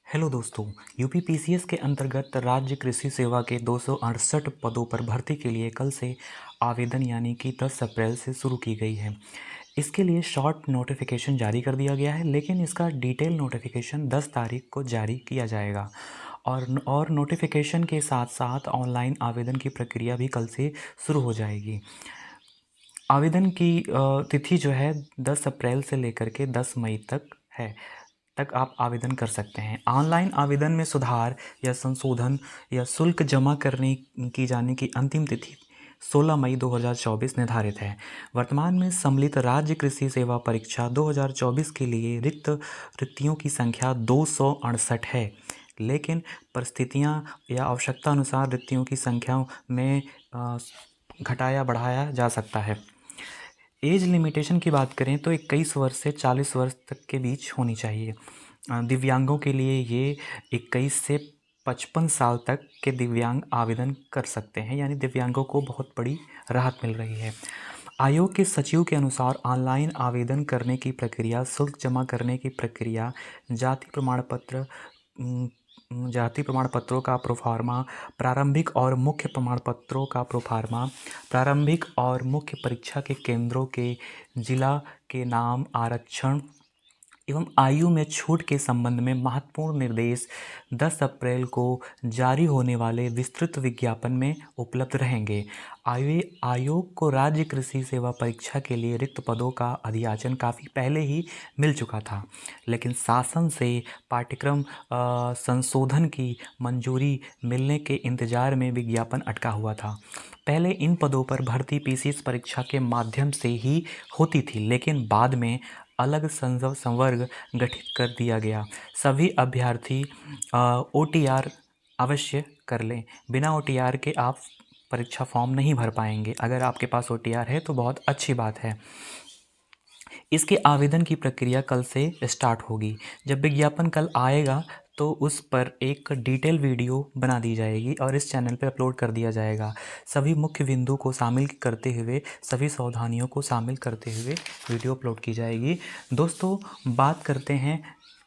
Hello दोस्तों। UPPCS के अंतर्गत राज्य कृषि सेवा के 268 पदों पर भर्ती के लिए कल से आवेदन यानी कि 10 अप्रैल से शुरू की गई है। इसके लिए शॉर्ट नोटिफिकेशन जारी कर दिया गया है, लेकिन इसका डिटेल नोटिफिकेशन 10 तारीख को जारी किया जाएगा। और नोटिफिकेशन के साथ साथ ऑनलाइन आवेदन की प्रक्रिया भी कल से शुरू हो जाएगी। आवेदन की तिथि जो है 10 अप्रैल से लेकर के 10 मई तक है, तक आप आवेदन कर सकते हैं। ऑनलाइन आवेदन में सुधार या संशोधन या शुल्क जमा करने की जाने की अंतिम तिथि 16 मई 2024 निर्धारित है। वर्तमान में सम्मिलित राज्य कृषि सेवा परीक्षा 2024 के लिए रिक्तियों की संख्या 268 है, लेकिन परिस्थितियां या आवश्यकता अनुसार रिक्तियों की संख्या में घटाया बढ़ाया जा सकता है। एज लिमिटेशन की बात करें तो 21 वर्ष से 40 वर्ष तक के बीच होनी चाहिए। दिव्यांगों के लिए ये 21 से 55 साल तक के दिव्यांग आवेदन कर सकते हैं, यानी दिव्यांगों को बहुत बड़ी राहत मिल रही है। आयोग के सचिव के अनुसार ऑनलाइन आवेदन करने की प्रक्रिया, शुल्क जमा करने की प्रक्रिया, जाति प्रमाण पत्रों का प्रोफार्मा, प्रारंभिक और मुख्य प्रमाण पत्रों का प्रोफार्मा, प्रारंभिक और मुख्य परीक्षा के केंद्रों के जिला के नाम, आरक्षण एवं आयु में छूट के संबंध में महत्वपूर्ण निर्देश 10 अप्रैल को जारी होने वाले विस्तृत विज्ञापन में उपलब्ध रहेंगे। आयोग को राज्य कृषि सेवा परीक्षा के लिए रिक्त पदों का अधियाचन काफ़ी पहले ही मिल चुका था, लेकिन शासन से पाठ्यक्रम संशोधन की मंजूरी मिलने के इंतजार में विज्ञापन अटका हुआ था। पहले इन पदों पर भर्ती पीसीएस परीक्षा के माध्यम से ही होती थी, लेकिन बाद में अलग संवर्ग गठित कर दिया गया। सभी अभ्यर्थी ओटीआर अवश्य कर लें। बिना ओटीआर के आप परीक्षा फॉर्म नहीं भर पाएंगे। अगर आपके पास ओटीआर है तो बहुत अच्छी बात है। इसके आवेदन की प्रक्रिया कल से स्टार्ट होगी। जब विज्ञापन कल आएगा तो उस पर एक डिटेल वीडियो बना दी जाएगी और इस चैनल पर अपलोड कर दिया जाएगा। सभी मुख्य बिंदु को शामिल करते हुए, सभी सावधानियों को शामिल करते हुए वीडियो अपलोड की जाएगी। दोस्तों, बात करते हैं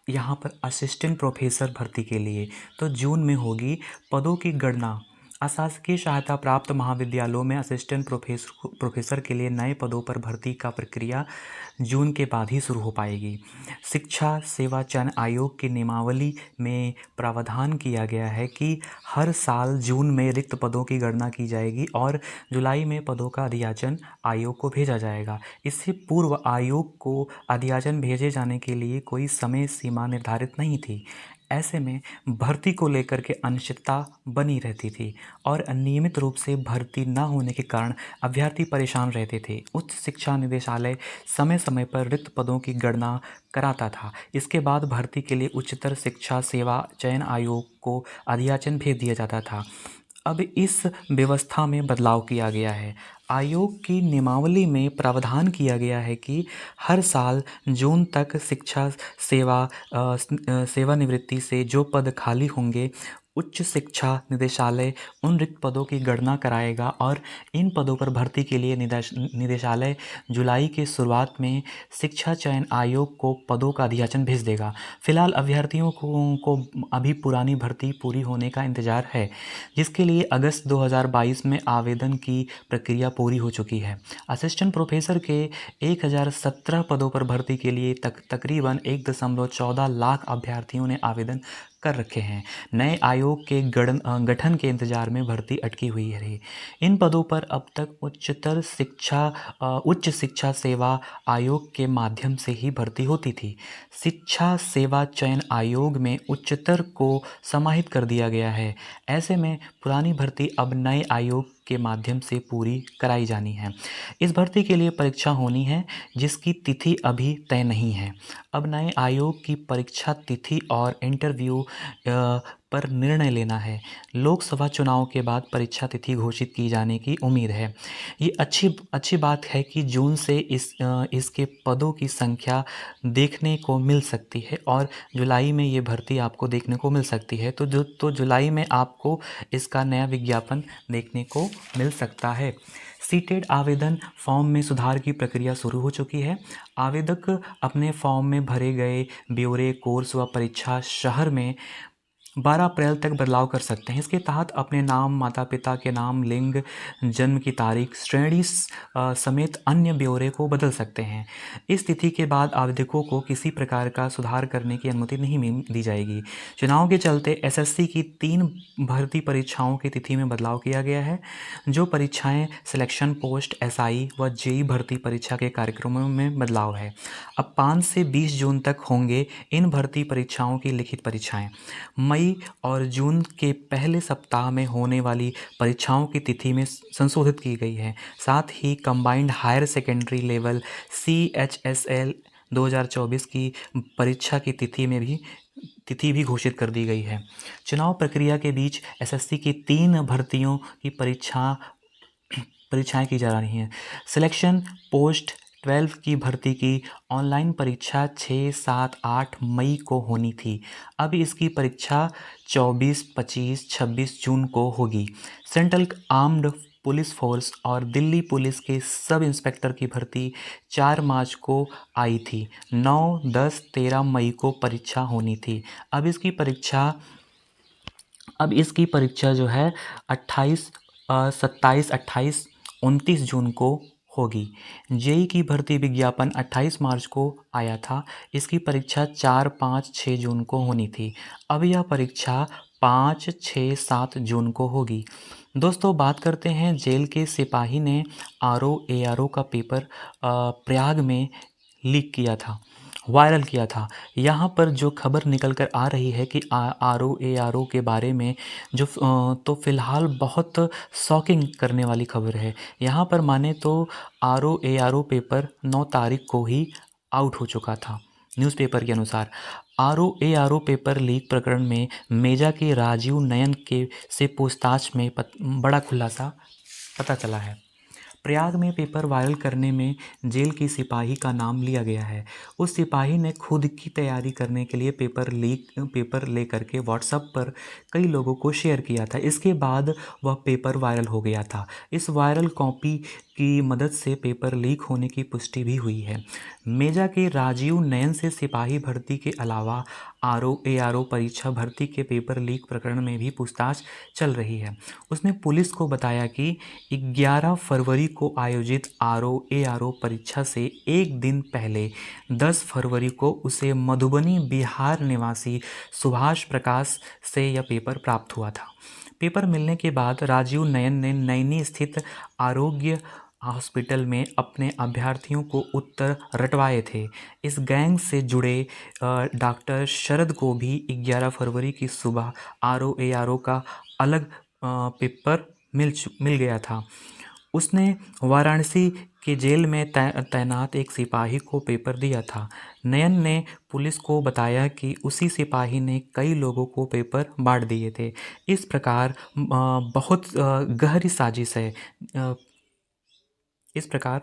यहाँ पर असिस्टेंट प्रोफेसर भर्ती के लिए। तो जून में होगी पदों की गणना। अशासकीय सहायता प्राप्त महाविद्यालयों में असिस्टेंट प्रोफेसर के लिए नए पदों पर भर्ती का प्रक्रिया जून के बाद ही शुरू हो पाएगी। शिक्षा सेवा चयन आयोग की नियमावली में प्रावधान किया गया है कि हर साल जून में रिक्त पदों की गणना की जाएगी और जुलाई में पदों का अधियाचन आयोग को भेजा जाएगा। इससे पूर्व आयोग को अधियाचन भेजे जाने के लिए कोई समय सीमा निर्धारित नहीं थी। ऐसे में भर्ती को लेकर के अनिश्चितता बनी रहती थी और नियमित रूप से भर्ती न होने के कारण अभ्यर्थी परेशान रहते थे। उच्च शिक्षा निदेशालय समय समय पर रिक्त पदों की गणना कराता था। इसके बाद भर्ती के लिए उच्चतर शिक्षा सेवा चयन आयोग को अधियाचन भेज दिया जाता था। अब इस व्यवस्था में बदलाव किया गया है। आयोग की नियमावली में प्रावधान किया गया है कि हर साल जून तक शिक्षा सेवानिवृत्ति से जो पद खाली होंगे, उच्च शिक्षा निदेशालय उन रिक्त पदों की गणना कराएगा और इन पदों पर भर्ती के लिए निदेशालय जुलाई के शुरुआत में शिक्षा चयन आयोग को पदों का अधियाचन भेज देगा। फिलहाल अभ्यर्थियों को अभी पुरानी भर्ती पूरी होने का इंतजार है, जिसके लिए अगस्त 2022 में आवेदन की प्रक्रिया पूरी हो चुकी है। असिस्टेंट प्रोफेसर के 1017 पदों पर भर्ती के लिए तकरीबन 1.14 लाख अभ्यर्थियों ने आवेदन कर रखे हैं। नए आयोग के गठन के इंतजार में भर्ती अटकी हुई है। इन पदों पर अब तक उच्च शिक्षा सेवा आयोग के माध्यम से ही भर्ती होती थी। शिक्षा सेवा चयन आयोग में उच्चतर को समाहित कर दिया गया है। ऐसे में पुरानी भर्ती अब नए आयोग के माध्यम से पूरी कराई जानी है। इस भर्ती के लिए परीक्षा होनी है, जिसकी तिथि अभी तय नहीं है। अब नए आयोग की परीक्षा तिथि और इंटरव्यू पर निर्णय लेना है। लोकसभा चुनाव के बाद परीक्षा तिथि घोषित की जाने की उम्मीद है। ये अच्छी बात है कि जून से इसके पदों की संख्या देखने को मिल सकती है और जुलाई में ये भर्ती आपको देखने को मिल सकती है। तो जुलाई में आपको इसका नया विज्ञापन देखने को मिल सकता है। सीटेड आवेदन फॉर्म में सुधार की प्रक्रिया शुरू हो चुकी है। आवेदक अपने फॉर्म में भरे गए ब्यौरे, कोर्स व परीक्षा शहर में 12 अप्रैल तक बदलाव कर सकते हैं। इसके तहत अपने नाम, माता पिता के नाम, लिंग, जन्म की तारीख, श्रेणी समेत अन्य ब्यौरे को बदल सकते हैं। इस तिथि के बाद आवेदकों को किसी प्रकार का सुधार करने की अनुमति नहीं दी जाएगी। चुनाव के चलते एसएससी की 3 भर्ती परीक्षाओं की तिथि में बदलाव किया गया है। जो परीक्षाएं सिलेक्शन पोस्ट, एसआई व जेई भर्ती परीक्षा के कार्यक्रमों में बदलाव है। अब 5 से 20 जून तक होंगे इन भर्ती परीक्षाओं की लिखित परीक्षाएं। मई और जून के पहले सप्ताह में होने वाली परीक्षाओं की तिथि में संशोधित की गई है। साथ ही combined higher secondary level CHSL 2024 की परीक्षा की तिथि भी घोषित कर दी गई है। चुनाव प्रक्रिया के बीच एसएससी की 3 भर्तियों की परीक्षाएं की जा रही हैं। सिलेक्शन पोस्ट 12 की भर्ती की ऑनलाइन परीक्षा 6, 7, 8 मई को होनी थी। अब इसकी परीक्षा 24, 25, 26 जून को होगी। सेंट्रल आर्म्ड पुलिस फोर्स और दिल्ली पुलिस के सब इंस्पेक्टर की भर्ती 4 मार्च को आई थी। 9, 10, 13 मई को परीक्षा होनी थी। अब इसकी परीक्षा जो है 27, 28, 29 जून को होगी। जेई की भर्ती विज्ञापन 28 मार्च को आया था। इसकी परीक्षा 4, 5, 6 जून को होनी थी। अब यह परीक्षा 5, 6, 7 जून को होगी। दोस्तों, बात करते हैं जेल के सिपाही ने आरओ एआरओ का पेपर प्रयाग में लीक किया था, वायरल किया था। यहाँ पर जो खबर निकल कर आ रही है कि आरओ एआरओ के बारे में तो फ़िलहाल बहुत शॉकिंग करने वाली खबर है। यहाँ पर माने तो आरओ एआरओ पेपर 9 तारीख को ही आउट हो चुका था। न्यूज़पेपर के अनुसार आरओ एआरओ पेपर लीक प्रकरण में मेजा के राजीव नयन के से पूछताछ में बड़ा खुलासा पता चला है। प्रयाग में पेपर वायरल करने में जेल की सिपाही का नाम लिया गया है। उस सिपाही ने खुद की तैयारी करने के लिए पेपर ले करके व्हाट्सएप पर कई लोगों को शेयर किया था। इसके बाद वह पेपर वायरल हो गया था। इस वायरल कॉपी की मदद से पेपर लीक होने की पुष्टि भी हुई है। मेजा के राजीव नयन से सिपाही भर्ती के अलावा आरओ एआरओ परीक्षा भर्ती के पेपर लीक प्रकरण में भी पूछताछ चल रही है। उसने पुलिस को बताया कि 11 फरवरी को आयोजित आरओ एआरओ परीक्षा से एक दिन पहले 10 फरवरी को उसे मधुबनी बिहार निवासी सुभाष प्रकाश से यह पेपर प्राप्त हुआ था। पेपर मिलने के बाद राजीव नयन ने नैनी स्थित आरोग्य हॉस्पिटल में अपने अभ्यर्थियों को उत्तर रटवाए थे। इस गैंग से जुड़े डॉक्टर शरद को भी 11 फरवरी की सुबह आरओ एआरओ का अलग पेपर मिल गया था। उसने वाराणसी के जेल में तैनात एक सिपाही को पेपर दिया था। नयन ने पुलिस को बताया कि उसी सिपाही ने कई लोगों को पेपर बांट दिए थे। इस प्रकार बहुत गहरी साजिश है। इस प्रकार